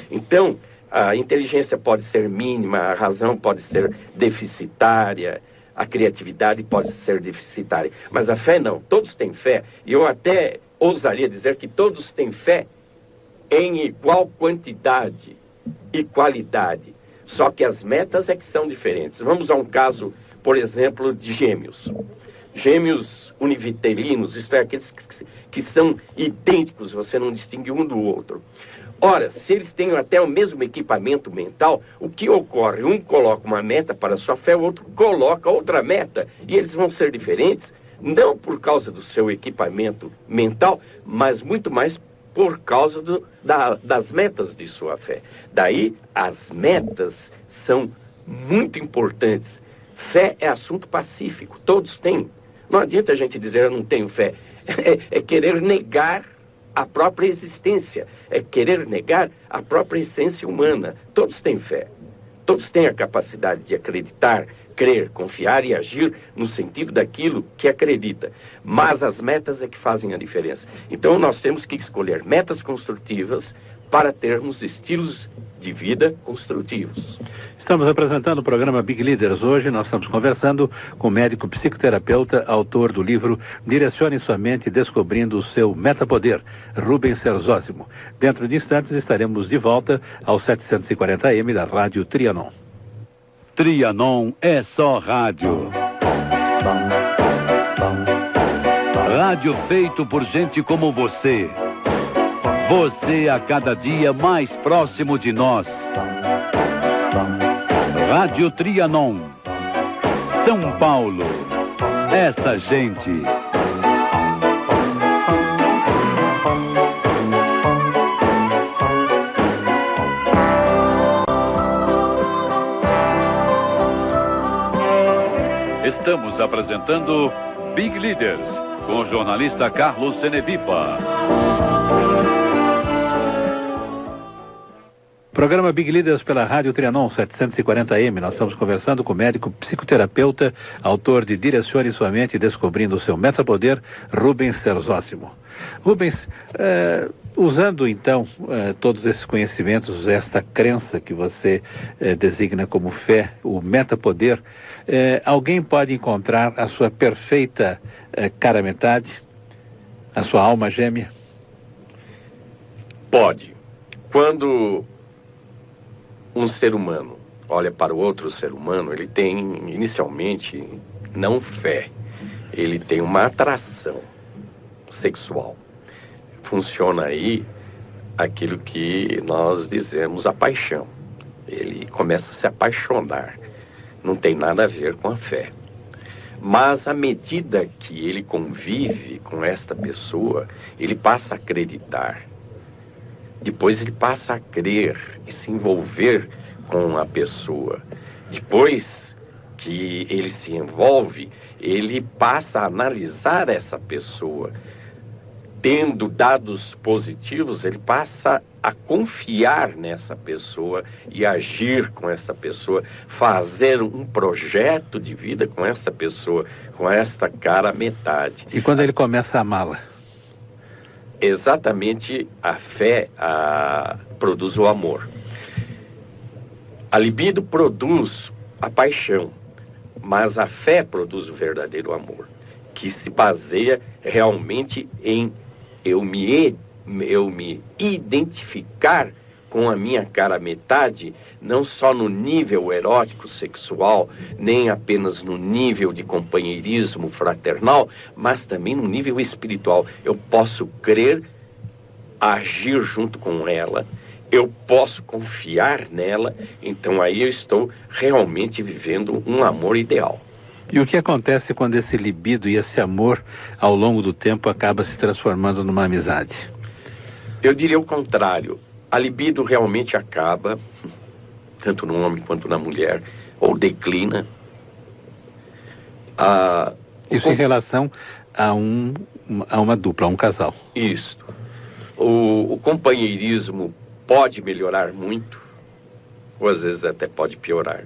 Então, a inteligência pode ser mínima, a razão pode ser deficitária, a criatividade pode ser deficitária, mas a fé não. Todos têm fé, e eu até ousaria dizer que todos têm fé em igual quantidade e qualidade. Só que as metas é que são diferentes. Vamos a um caso, por exemplo, de gêmeos. Gêmeos univitelinos, isto é, aqueles que são idênticos, você não distingue um do outro. Ora, se eles têm até o mesmo equipamento mental, o que ocorre? Um coloca uma meta para a sua fé, o outro coloca outra meta, e eles vão ser diferentes, não por causa do seu equipamento mental, mas muito mais por causa das metas de sua fé. Daí, as metas são muito importantes. Fé é assunto pacífico, todos têm. Não adianta a gente dizer eu não tenho fé. É querer negar a própria existência, é querer negar a própria essência humana. Todos têm fé, todos têm a capacidade de acreditar, crer, confiar e agir no sentido daquilo que acredita. Mas as metas é que fazem a diferença. Então nós temos que escolher metas construtivas para termos estilos de vida construtivos. Estamos apresentando o programa Big Leaders. Hoje nós estamos conversando com o médico psicoterapeuta, autor do livro Direcione Sua Mente Descobrindo o Seu Metapoder, Rubens Serzósimo. Dentro de instantes estaremos de volta aos 740M da Rádio Trianon. Trianon é só rádio. Rádio feito por gente como você. Você a cada dia mais próximo de nós. Rádio Trianon. São Paulo. Essa gente. Estamos apresentando Big Leaders, com o jornalista Carlos Senevipa. Programa Big Leaders pela Rádio Trianon 740M. Nós estamos conversando com o médico psicoterapeuta, autor de Direcione Sua Mente Descobrindo o Seu Metapoder, Rubens Serzósimo. Rubens, usando então todos esses conhecimentos, esta crença que você designa como fé, o metapoder, alguém pode encontrar a sua perfeita cara metade, a sua alma gêmea? Pode. Quando um ser humano olha para o outro ser humano, ele tem inicialmente não fé, ele tem uma atração sexual. Funciona aí aquilo que nós dizemos a paixão. Ele começa a se apaixonar. Não tem nada a ver com a fé. Mas à medida que ele convive com esta pessoa, ele passa a acreditar. Depois ele passa a crer e se envolver com a pessoa. Depois que ele se envolve, ele passa a analisar essa pessoa. Tendo dados positivos, ele passa a confiar nessa pessoa e agir com essa pessoa, fazer um projeto de vida com essa pessoa, com esta cara metade. E quando ele começa a amá-la? Exatamente, a fé produz o amor. A libido produz a paixão, mas a fé produz o verdadeiro amor, que se baseia realmente em eu me identificar com a minha cara metade, não só no nível erótico sexual, nem apenas no nível de companheirismo fraternal, mas também no nível espiritual. Eu posso crer, agir junto com ela, eu posso confiar nela, então aí eu estou realmente vivendo um amor ideal. E o que acontece quando esse libido e esse amor, ao longo do tempo, acaba se transformando numa amizade? Eu diria o contrário. A libido realmente acaba, tanto no homem quanto na mulher, ou declina. Isso em relação a uma dupla, a um casal. Isso. O companheirismo pode melhorar muito, ou às vezes até pode piorar.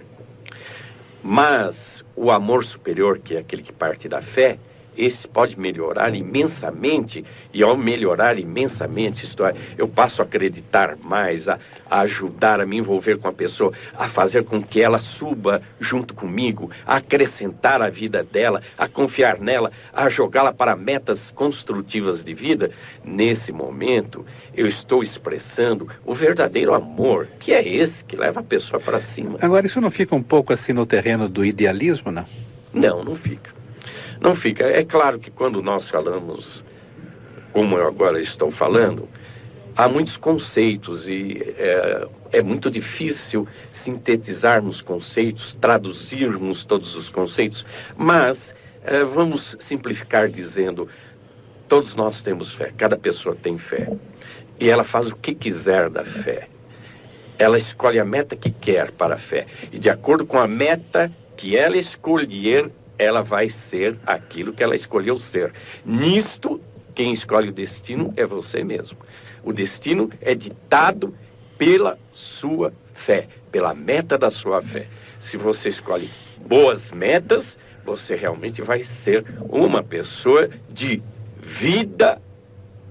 Mas o amor superior, que é aquele que parte da fé, esse pode melhorar imensamente, e ao melhorar imensamente, isto é, eu passo a acreditar mais, a ajudar, a me envolver com a pessoa, a fazer com que ela suba junto comigo, a acrescentar a vida dela, a confiar nela, a jogá-la para metas construtivas de vida. Nesse momento, eu estou expressando o verdadeiro amor, que é esse que leva a pessoa para cima. Agora, isso não fica um pouco assim no terreno do idealismo, não? Não, não fica. Não fica. É claro que quando nós falamos, como eu agora estou falando, há muitos conceitos e é muito difícil sintetizarmos conceitos, traduzirmos todos os conceitos, mas vamos simplificar dizendo, todos nós temos fé, cada pessoa tem fé, e ela faz o que quiser da fé. Ela escolhe a meta que quer para a fé, e de acordo com a meta que ela escolher, ela vai ser aquilo que ela escolheu ser. Nisto, quem escolhe o destino é você mesmo. O destino é ditado pela sua fé, pela meta da sua fé. Se você escolhe boas metas, você realmente vai ser uma pessoa de vida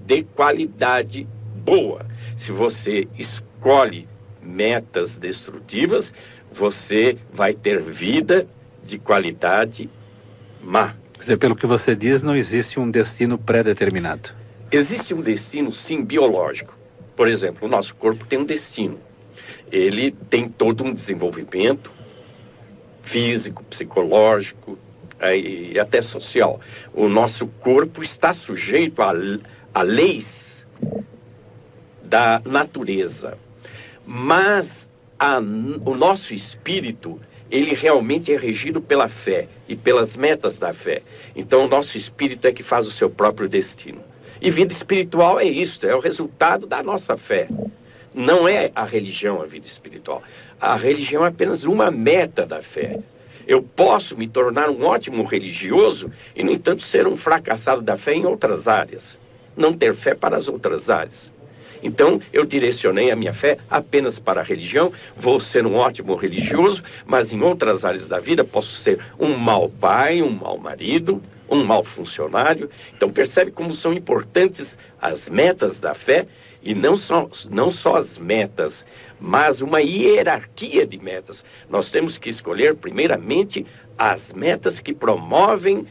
de qualidade boa. Se você escolhe metas destrutivas, você vai ter vida de qualidade má. Quer dizer, pelo que você diz, não existe um destino pré-determinado. Existe um destino, sim, biológico. Por exemplo, o nosso corpo tem um destino. Ele tem todo um desenvolvimento físico, psicológico e até social. O nosso corpo está sujeito a leis da natureza. Mas o nosso espírito, ele realmente é regido pela fé e pelas metas da fé. Então o nosso espírito é que faz o seu próprio destino. E vida espiritual é isto, é o resultado da nossa fé. Não é a religião a vida espiritual. A religião é apenas uma meta da fé. Eu posso me tornar um ótimo religioso e, no entanto, ser um fracassado da fé em outras áreas. Não ter fé para as outras áreas. Então, eu direcionei a minha fé apenas para a religião, vou ser um ótimo religioso, mas em outras áreas da vida posso ser um mau pai, um mau marido, um mau funcionário. Então, percebe como são importantes as metas da fé, e não só as metas, mas uma hierarquia de metas. Nós temos que escolher, primeiramente, as metas que promovem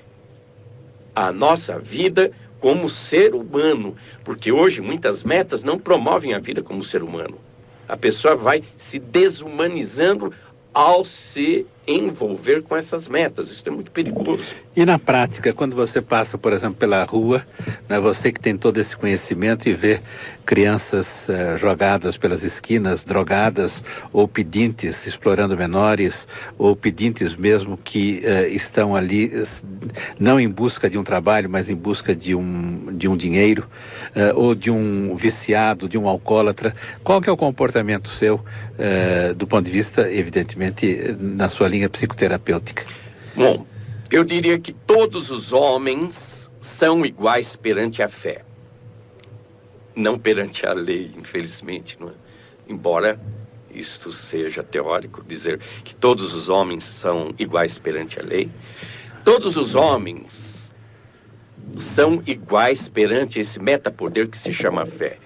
a nossa vida como ser humano, porque hoje muitas metas não promovem a vida como ser humano. A pessoa vai se desumanizando ao se envolver com essas metas. Isso é muito perigoso. E na prática, quando você passa, por exemplo, pela rua, né, você que tem todo esse conhecimento e vê crianças jogadas pelas esquinas, drogadas, ou pedintes explorando menores, ou pedintes mesmo que estão ali não em busca de um trabalho, mas em busca de um dinheiro, ou de um viciado, de um alcoólatra, qual que é o comportamento seu, do ponto de vista, evidentemente, na sua linha psicoterapêutica? Bom, eu diria que todos os homens são iguais perante a fé. Não perante a lei, infelizmente, não é? Embora isto seja teórico, dizer que todos os homens são iguais perante a lei. Todos os homens são iguais perante esse metapoder que se chama fé.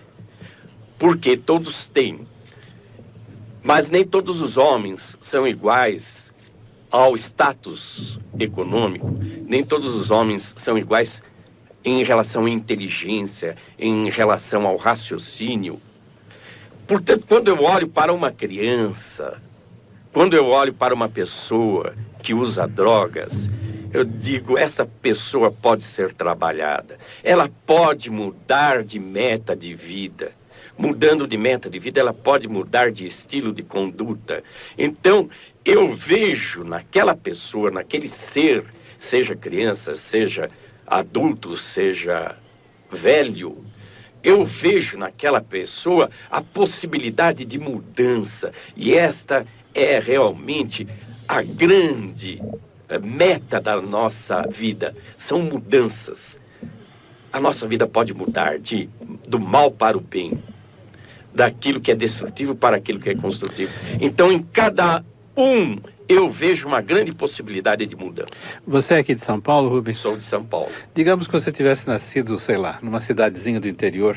Porque todos têm. Mas nem todos os homens são iguais ao status econômico, nem todos os homens são iguais em relação à inteligência, em relação ao raciocínio. Portanto, quando eu olho para uma criança, quando eu olho para uma pessoa que usa drogas, eu digo, essa pessoa pode ser trabalhada, ela pode mudar de meta de vida. Mudando de meta de vida, ela pode mudar de estilo de conduta. Então, eu vejo naquela pessoa, naquele ser, seja criança, seja adulto, seja velho, eu vejo naquela pessoa a possibilidade de mudança. E esta é realmente a grande meta da nossa vida. São mudanças. A nossa vida pode mudar do mal para o bem, daquilo que é destrutivo para aquilo que é construtivo. Então, em cada eu vejo uma grande possibilidade de mudança. Você é aqui de São Paulo, Rubens? Sou de São Paulo. Digamos que você tivesse nascido, sei lá, numa cidadezinha do interior,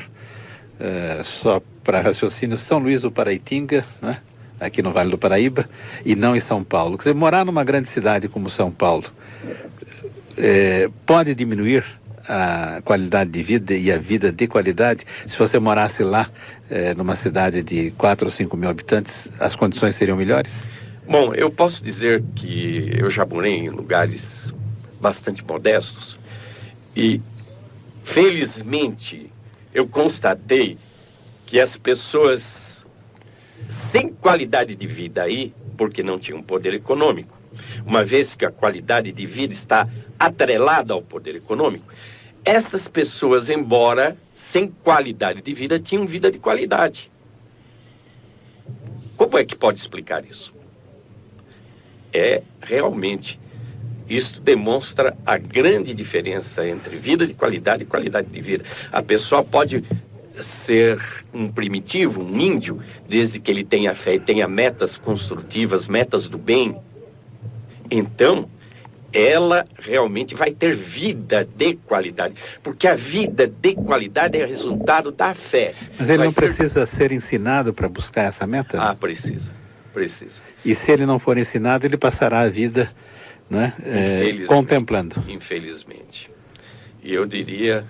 só para raciocínio, São Luís do Paraitinga, né? Aqui no Vale do Paraíba, e não em São Paulo. Quer dizer, morar numa grande cidade como São Paulo pode diminuir a qualidade de vida e a vida de qualidade? Se você morasse lá, numa cidade de 4 ou 5 mil habitantes, as condições seriam melhores? Bom, eu posso dizer que eu já morei em lugares bastante modestos e, felizmente, eu constatei que as pessoas sem qualidade de vida aí, porque não tinham poder econômico, uma vez que a qualidade de vida está atrelada ao poder econômico, essas pessoas, embora sem qualidade de vida, tinham vida de qualidade. Como é que pode explicar isso? Realmente, isso demonstra a grande diferença entre vida de qualidade e qualidade de vida. A pessoa pode ser um primitivo, um índio, desde que ele tenha fé e tenha metas construtivas, metas do bem. Então, ela realmente vai ter vida de qualidade, porque a vida de qualidade é resultado da fé. Mas ele não precisa ser ensinado para buscar essa meta? Ah, precisa. E se ele não for ensinado, ele passará a vida, né, contemplando. Infelizmente. E eu diria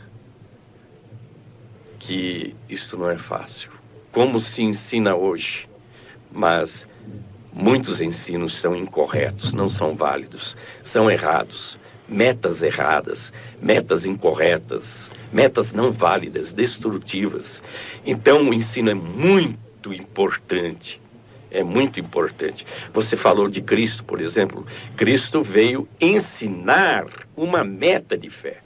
que isso não é fácil. Como se ensina hoje, mas muitos ensinos são incorretos, não são válidos, são errados, metas erradas, metas incorretas, metas não válidas, destrutivas. Então o ensino é muito importante. É muito importante. Você falou de Cristo, por exemplo. Cristo veio ensinar uma meta de fé.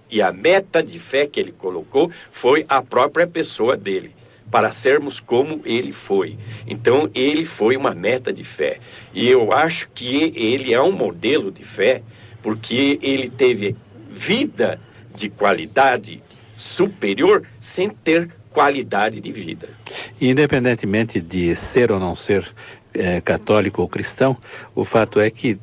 E a meta de fé que ele colocou foi a própria pessoa dele, para sermos como ele foi. Então, ele foi uma meta de fé. E eu acho que ele é um modelo de fé, porque ele teve vida de qualidade superior sem ter qualidade de vida. Independentemente de ser ou não ser católico ou cristão, o fato é que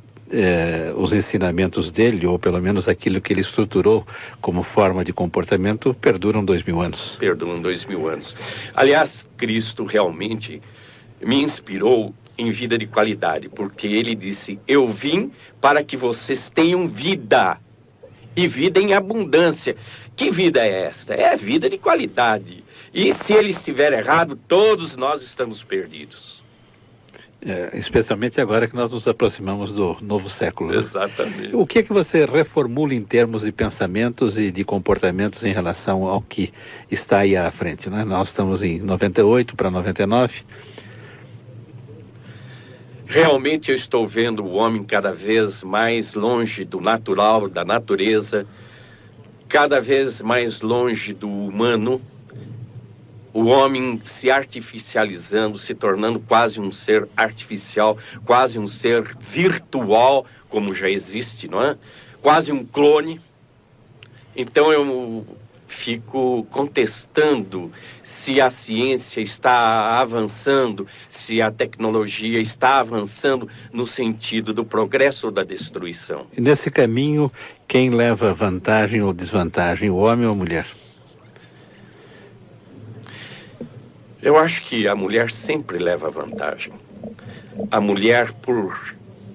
os ensinamentos dele, ou pelo menos aquilo que ele estruturou como forma de comportamento, perduram 2000 anos. Perduram 2000 anos. Aliás, Cristo realmente me inspirou em vida de qualidade, porque ele disse: eu vim para que vocês tenham vida, e vida em abundância. Que vida é esta? É a vida de qualidade. E se ele estiver errado, todos nós estamos perdidos. Especialmente agora que nós nos aproximamos do novo século. Né? Exatamente. O que é que você reformula em termos de pensamentos e de comportamentos em relação ao que está aí à frente? Né? Nós estamos em 98 para 99. Realmente eu estou vendo o homem cada vez mais longe do natural, da natureza, cada vez mais longe do humano. O homem se artificializando, se tornando quase um ser artificial, quase um ser virtual, como já existe, não é? Quase um clone. Então eu fico contestando se a ciência está avançando, se a tecnologia está avançando no sentido do progresso ou da destruição. E nesse caminho, quem leva vantagem ou desvantagem, o homem ou a mulher? Eu acho que a mulher sempre leva vantagem. A mulher,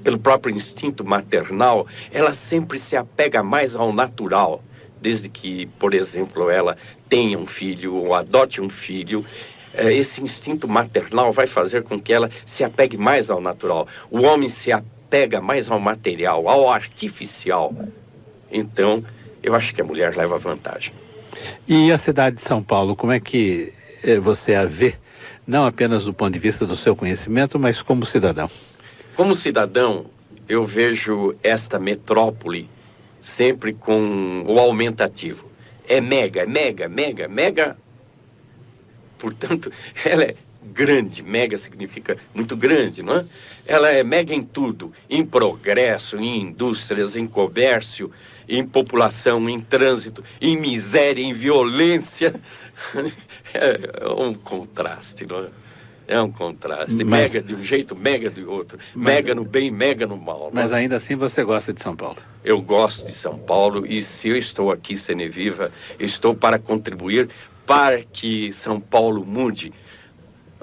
pelo próprio instinto maternal, ela sempre se apega mais ao natural. Desde que, por exemplo, ela tenha um filho ou adote um filho, esse instinto maternal vai fazer com que ela se apegue mais ao natural. O homem se apega mais ao material, ao artificial. Então, eu acho que a mulher leva vantagem. E a cidade de São Paulo, como é que você a vê, não apenas do ponto de vista do seu conhecimento, mas como cidadão? Como cidadão, eu vejo esta metrópole sempre com o aumentativo. É mega. Portanto, ela é grande. Mega significa muito grande, não é? Ela é mega em tudo, em progresso, em indústrias, em comércio, em população, em trânsito, em miséria, em violência. É um contraste, não é? É um contraste. Mega de um jeito, mega do outro. Mega no bem, mega no mal. Mas ainda assim você gosta de São Paulo? Eu gosto de São Paulo e se eu estou aqui, Seneviva, eu estou para contribuir para que São Paulo mude.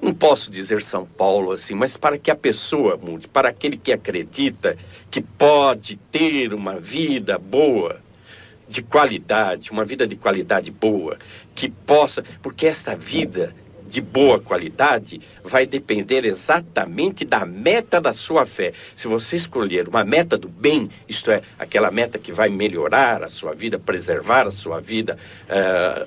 Não posso dizer São Paulo assim, mas para que a pessoa mude, para aquele que acredita que pode ter uma vida boa, de qualidade, uma vida de qualidade boa, que possa, porque essa vida de boa qualidade vai depender exatamente da meta da sua fé. Se você escolher uma meta do bem, isto é, aquela meta que vai melhorar a sua vida, preservar a sua vida,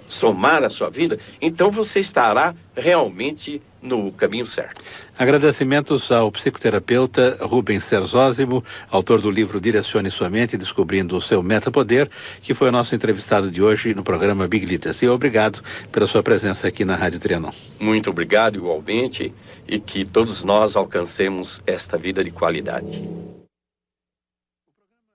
somar a sua vida, então você estará realmente no caminho certo. Agradecimentos ao psicoterapeuta Rubens Serzósimo, autor do livro Direcione Sua Mente, Descobrindo o Seu Metapoder, que foi o nosso entrevistado de hoje no programa Big Leaders. E obrigado pela sua presença aqui na Rádio Trianon. Muito obrigado igualmente e que todos nós alcancemos esta vida de qualidade.